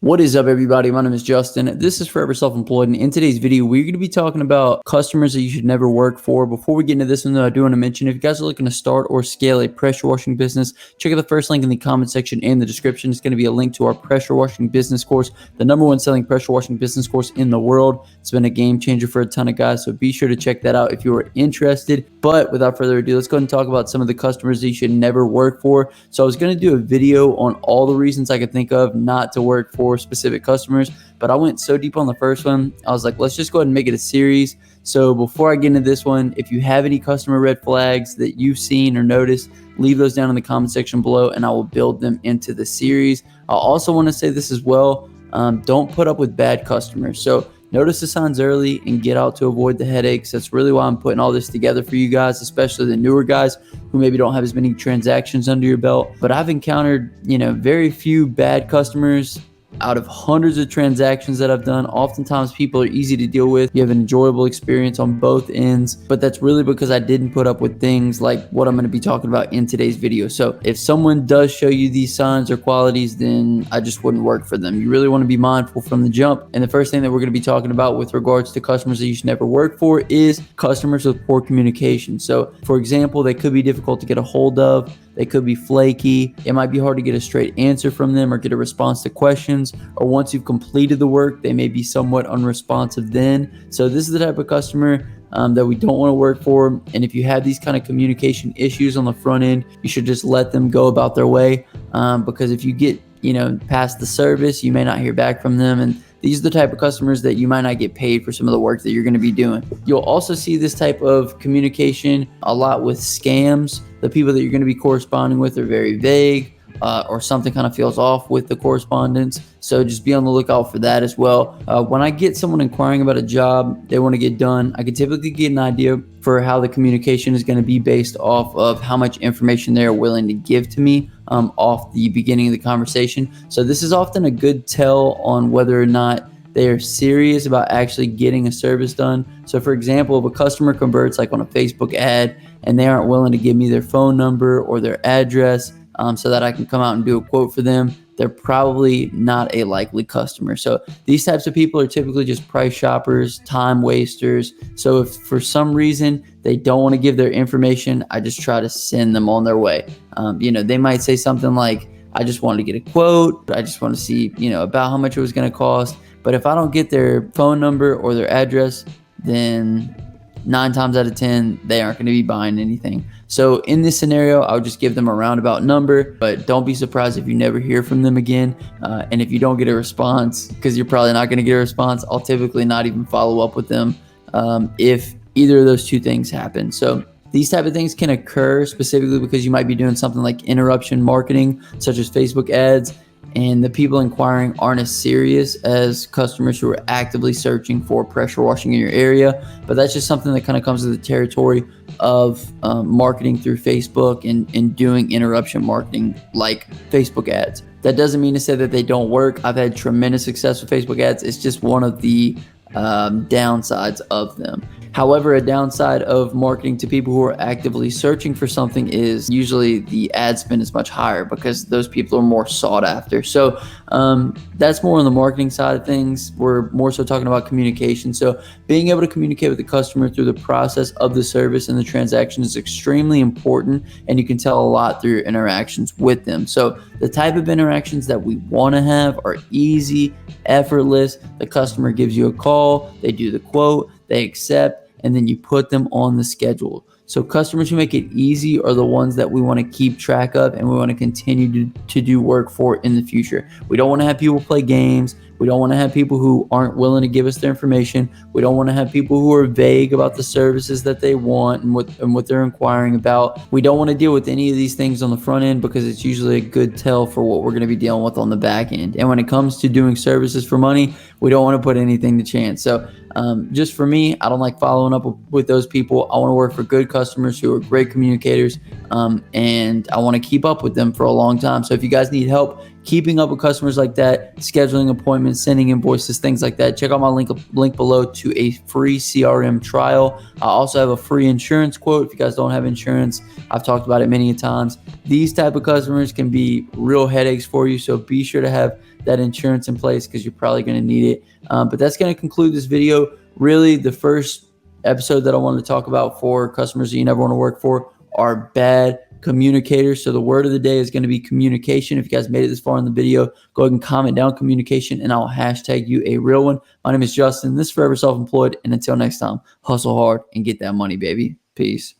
What is up, everybody? My name is Justin. This is Forever Self-Employed, and in today's video, we're going to be talking about customers that you should never work for. Before we get into this one, though, I do want to mention, if you guys are looking to start or scale a pressure washing business, check out the first link in the comment section and the description. It's going to be a link to our pressure washing business course, the #1 selling pressure washing business course in the world. It's been a game changer for a ton of guys, so be sure to check that out if you are interested. But without further ado, let's go ahead and talk about some of the customers that you should never work for. So I was going to do a video on all the reasons I could think of not to work for specific customers, but I went so deep on the first one, I was like, let's just go ahead and make it a series. So before I get into this one, if you have any customer red flags that you've seen or noticed, leave those down in the comment section below and I will build them into the series. I also want to say this as well, don't put up with bad customers. So notice the signs early and get out to avoid the headaches. That's really why I'm putting all this together for you guys, especially the newer guys who maybe don't have as many transactions under your belt. But I've encountered, very few bad customers out of hundreds of transactions that I've done. Oftentimes people are easy to deal with. You have an enjoyable experience on both ends, but that's really because I didn't put up with things like what I'm going to be talking about in today's video. So if someone does show you these signs or qualities, then I just wouldn't work for them. You really want to be mindful from the jump. And the first thing that we're going to be talking about with regards to customers that you should never work for is customers with poor communication. So for example, they could be difficult to get a hold of. They could be flaky. It might be hard to get a straight answer from them or get a response to questions. Or once you've completed the work, they may be somewhat unresponsive then. So this is the type of customer that we don't want to work for. And if you have these kind of communication issues on the front end, you should just let them go about their way. Because if you get, past the service, you may not hear back from them. And these are the type of customers that you might not get paid for some of the work that you're going to be doing. You'll also see this type of communication a lot with scams. The people that you're going to be corresponding with are very vague, or something kind of feels off with the correspondence. So just be on the lookout for that as well. When I get someone inquiring about a job they want to get done, I can typically get an idea for how the communication is going to be based off of how much information they're willing to give to me off the beginning of the conversation. So this is often a good tell on whether or not they are serious about actually getting a service done. So for example, if a customer converts like on a Facebook ad and they aren't willing to give me their phone number or their address so that I can come out and do a quote for them, they're probably not a likely customer. So these types of people are typically just price shoppers, time wasters. So if for some reason they don't want to give their information, I just try to send them on their way. They might say something like, I just wanted to get a quote. I just want to see, about how much it was going to cost. But if I don't get their phone number or their address, then 9 times out of 10, they aren't going to be buying anything. So in this scenario, I would just give them a roundabout number, but don't be surprised if you never hear from them again. And if you don't get a response, because you're probably not going to get a response, I'll typically not even follow up with them if either of those two things happen. So these type of things can occur specifically because you might be doing something like interruption marketing, such as Facebook ads, and the people inquiring aren't as serious as customers who are actively searching for pressure washing in your area. But that's just something that kind of comes with the territory of marketing through Facebook and doing interruption marketing like Facebook ads. That doesn't mean to say that they don't work. I've had tremendous success with Facebook ads. It's just one of the downsides of them. However, a downside of marketing to people who are actively searching for something is usually the ad spend is much higher because those people are more sought after. So that's more on the marketing side of things. We're more so talking about communication. So being able to communicate with the customer through the process of the service and the transaction is extremely important, and you can tell a lot through your interactions with them. So the type of interactions that we want to have are easy, effortless. The customer gives you a call, they do the quote, they accept, and then you put them on the schedule. So customers who make it easy are the ones that we want to keep track of and we want to continue to do work for in the future. We don't want to have people play games. We don't want to have people who aren't willing to give us their information. We don't want to have people who are vague about the services that they want and what they're inquiring about. We don't want to deal with any of these things on the front end because it's usually a good tell for what we're going to be dealing with on the back end. And when it comes to doing services for money, we don't want to put anything to chance. So just for me, I don't like following up with those people. I want to work for good customers who are great communicators, and I want to keep up with them for a long time. So if you guys need help keeping up with customers like that, scheduling appointments, sending invoices, things like that, check out my link below to a free CRM trial. I also have a free insurance quote if you guys don't have insurance. I've talked about it many times. These type of customers can be real headaches for you, so be sure to have that insurance in place because you're probably going to need it. But that's going to conclude this video. Really, the first episode that I wanted to talk about for customers that you never want to work for are bad communicators. So the word of the day is going to be communication. If you guys made it this far in the video, go ahead and comment down communication and I'll hashtag you a real one. My name is Justin. This is Forever Self-Employed. And until next time, hustle hard and get that money, baby. Peace.